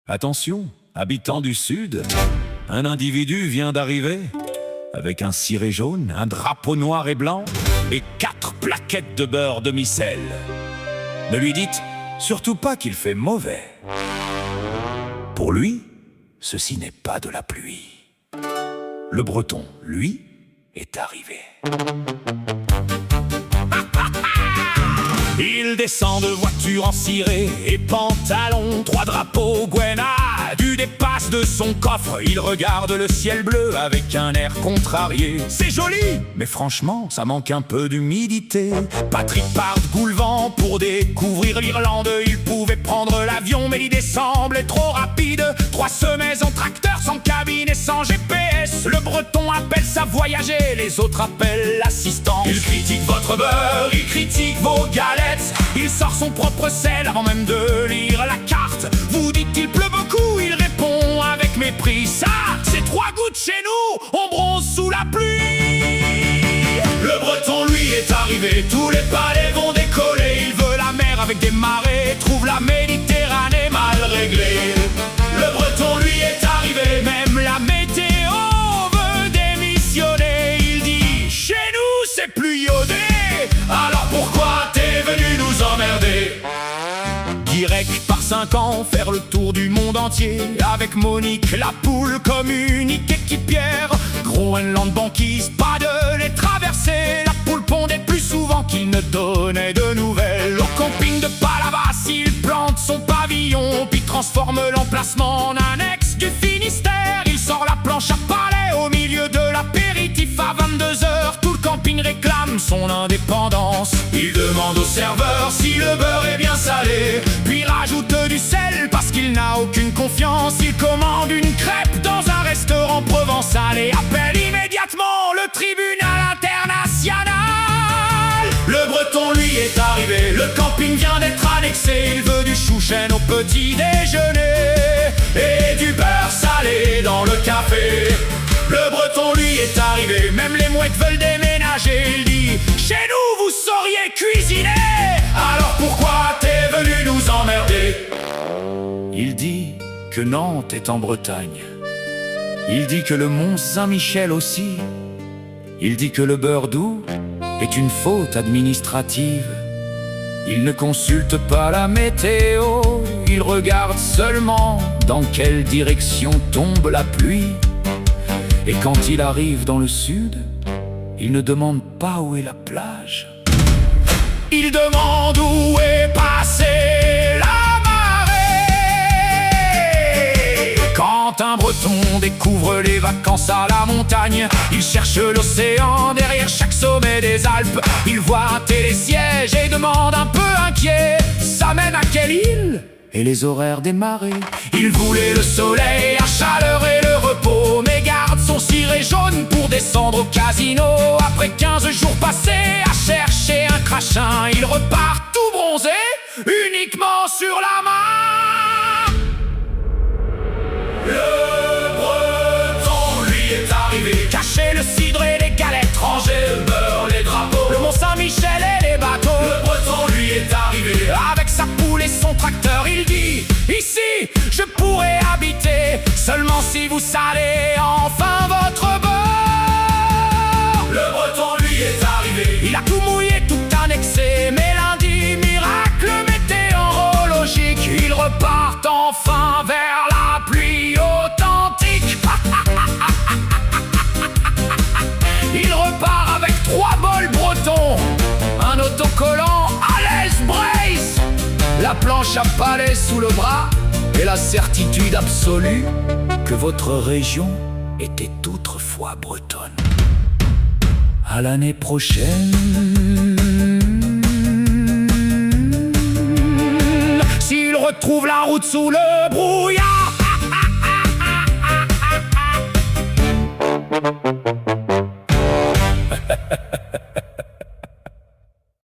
Attention, habitants du Sud, un individu vient d'arriver avec un ciré jaune, un drapeau noir et blanc et 4 plaquettes de beurre demi-sel. Ne lui dites surtout pas qu'il fait mauvais. Pour lui, ceci n'est pas de la pluie. Le Breton, lui, est arrivé. Il descend de voiture en ciré et pantalon, 3 drapeaux Gwenna, du dépasse de son coffre. Il regarde le ciel bleu avec un air contrarié. C'est joli, mais franchement, ça manque un peu d'humidité. Patrick part Goulevent pour découvrir l'Irlande. Il pouvait prendre l'avion, mais l'idée semblait trop rapide. 3 semaines en tracteur, sans cabine et sans GPS. Le Breton appelle ça voyager, les autres appellent l'assistance. Il critique votre beurre, il critique vos galettes. Il sort son propre sel avant même de lire la carte. Vous dites qu'il pleut beaucoup, il répond avec mépris. Ça, c'est 3 gouttes chez nous, on bronze sous la pluie. Le Breton, lui, est arrivé, tous les palais vont décoller. Il veut la mer avec des marées, trouve la Méditerranée mal réglée. Le Breton, lui, est arrivé, même la météo veut démissionner. Il dit, chez nous, c'est plus iodé, alors pourquoi t'es venu nous emmerder? Guirec part 5 ans, faire le tour du monde entier. Avec Monique, la poule, comme unique équipière. Groenland banquise, pas de les traverser. La poule pondait plus souvent qu'il ne donnait de nouvelles. Au camping de Palavas, il plante son pavillon, puis transforme l'emplacement en annexe du Finistère. Il sort la planche à palais au milieu de l'apéritif à 22h. Tout le camping réclame son indépendance. Il demande au serveur si le beurre est bien salé, puis rajoute du sel parce qu'il n'a aucune confiance. Il commande une crêpe dans un restaurant provençal et appelle immédiatement le tribunal international. Le Breton, lui, est arrivé, le camping vient d'être annexé. Il veut du chou-chêne au petit déjeuner et du beurre salé dans le café. Le Breton, lui, est arrivé, même les mouettes veulent déménager. Il dit, chez nous, vous sauriez cuisiner, alors pourquoi t'es venu nous emmerder? Il dit que Nantes est en Bretagne. Il dit que le Mont Saint-Michel aussi. Il dit que le beurre doux est une faute administrative. Il ne consulte pas la météo, il regarde seulement dans quelle direction tombe la pluie. Et quand il arrive dans le sud, il ne demande pas où est la plage. Il demande où est passée la marée. Quand un Breton découvre les vacances à la montagne, il cherche l'océan derrière chaque sommet des Alpes. Il voit un télésiège et demande un peu inquiet, ça mène à quelle île? Et les horaires des marées. Il voulait le soleil, la chaleur et le repos, mais garde son ciré jaune pour descendre au casino. Après 15 jours passés à chercher un crachin, il repart tout bronzé, uniquement sur la main. Le Breton, lui, est arrivé, caché le cidre et les galettes, rangé le beurre, les drapeaux, le Mont Saint-Michel et les bateaux. Le Breton, lui, est arrivé, avec sa poule et son tracteur. Il dit, ici, je pourrais habiter, seulement si vous salez enfin votre beurre. Le Breton, lui, est arrivé, il a tout mouillé, tout annexé, mais lundi, miracle météorologique, ils repartent enfin vers la pluie authentique. Il repart avec 3 bols bretons, un autocollant à l'aise brace, la planche à palais sous le bras et la certitude absolue que votre région était autrefois bretonne. À l'année prochaine, s'il retrouve la route sous le brouillard.